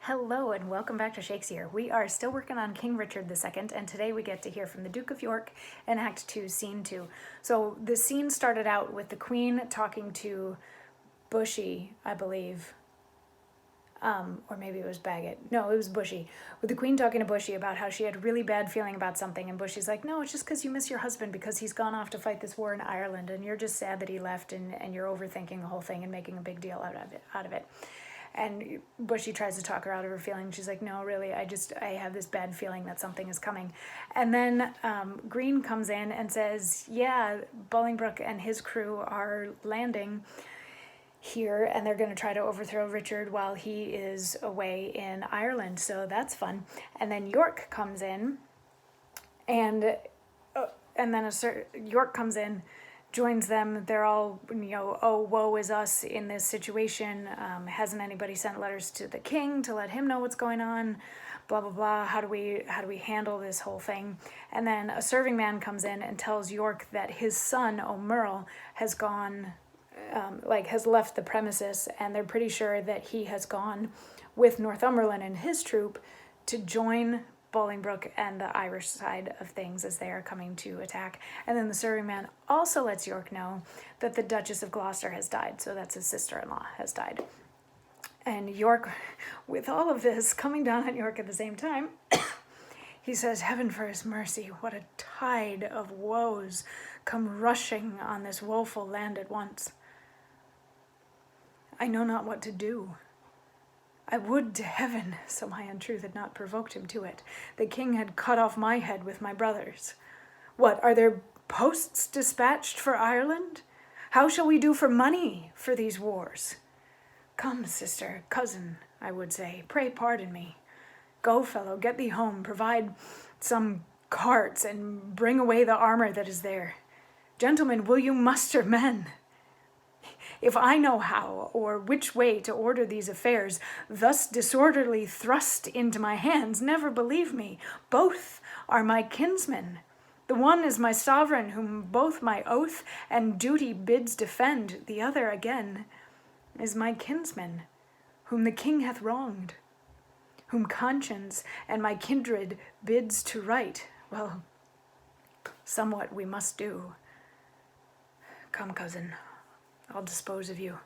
Hello and welcome back to Shakesyear. We are still working on King Richard II, and today we get to hear from the Duke of York in Act 2, Scene 2. So the scene started out with the Queen talking to Bushy, I believe, or maybe it was Bagot. No, it was Bushy. With the Queen talking to Bushy about how she had a really bad feeling about something, and Bushy's like, no, it's just because you miss your husband because he's gone off to fight this war in Ireland, and you're just sad that he left, and you're overthinking the whole thing and making a big deal out of it. And Bushy tries to talk her out of her feeling. She's like, no, really, I have this bad feeling that something is coming. And then Green comes in and says, yeah, Bolingbroke and his crew are landing here, and they're going to try to overthrow Richard while he is away in Ireland. So that's fun. And then York comes in, and then York comes in, joins them. They're all, oh, woe is us in this situation. Hasn't anybody sent letters to the king to let him know what's going on? Blah, blah, blah. How do we handle this whole thing? And then a serving man comes in and tells York that his son, O'Merle, has gone, has left the premises, and they're pretty sure that he has gone with Northumberland and his troop to join Bolingbroke and the Irish side of things as they are coming to attack. And then the serving man also lets York know that the Duchess of Gloucester has died, so that's his sister-in-law, has died. And York, with all of this coming down on York at the same time, he says, heaven for his mercy, what a tide of woes come rushing on this woeful land at once. I know not what to do. I would to heaven, so my untruth had not provoked him to it, the king had cut off my head with my brothers. What, are there posts dispatched for Ireland? How shall we do for money for these wars? Come, sister, cousin, I would say, pray pardon me. Go, fellow, get thee home, provide some carts, and bring away the armor that is there. Gentlemen, will you muster men? If I know how or which way to order these affairs, thus disorderly thrust into my hands, never believe me. Both are my kinsmen. The one is my sovereign, whom both my oath and duty bids defend. The other, again, is my kinsman, whom the king hath wronged, whom conscience and my kindred bids to right. Well, somewhat we must do. Come, cousin, I'll dispose of you.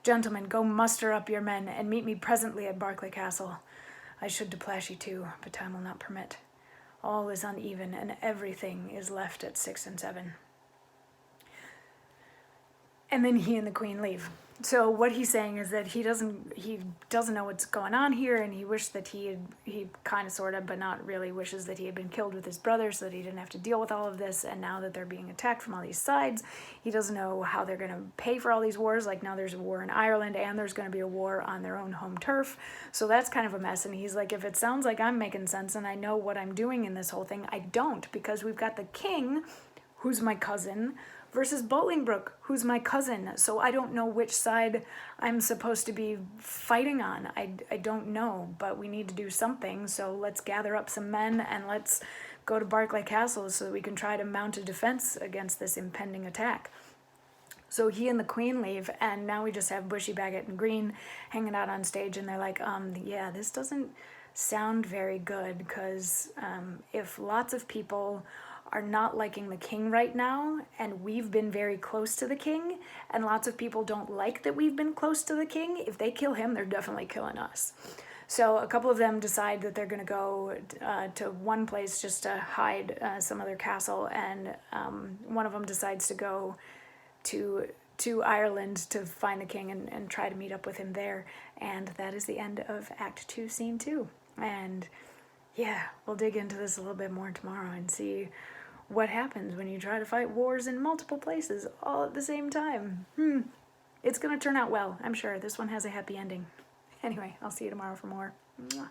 Gentlemen, go muster up your men and meet me presently at Berkeley Castle. I should to Plashy too, but time will not permit. All is uneven, and everything is left at 6 and 7. And then he and the Queen leave. So what he's saying is that he doesn't know what's going on here, and he wished that he kind of, sort of, but not really, wishes that he had been killed with his brother so that he didn't have to deal with all of this. And now that they're being attacked from all these sides, he doesn't know how they're going to pay for all these wars. Like, now there's a war in Ireland, and there's going to be a war on their own home turf. So that's kind of a mess. And he's like, if it sounds like I'm making sense and I know what I'm doing in this whole thing, I don't, because we've got the king, who's my cousin, versus Bolingbroke, who's my cousin. So I don't know which side I'm supposed to be fighting on. I don't know, but we need to do something. So let's gather up some men and let's go to Berkeley Castle so that we can try to mount a defense against this impending attack. So he and the Queen leave, and now we just have Bushy, Bagot, and Green hanging out on stage, and they're like, yeah, this doesn't sound very good, because if lots of people are not liking the king right now, and we've been very close to the king, and lots of people don't like that we've been close to the king, if they kill him, they're definitely killing us. So a couple of them decide that they're going to go to one place just to hide some other castle, and one of them decides to go to Ireland to find the king and try to meet up with him there. And that is the end of Act 2, Scene 2. And yeah, we'll dig into this a little bit more tomorrow and see what happens when you try to fight wars in multiple places all at the same time. It's going to turn out well, I'm sure. This one has a happy ending. Anyway, I'll see you tomorrow for more. Mwah.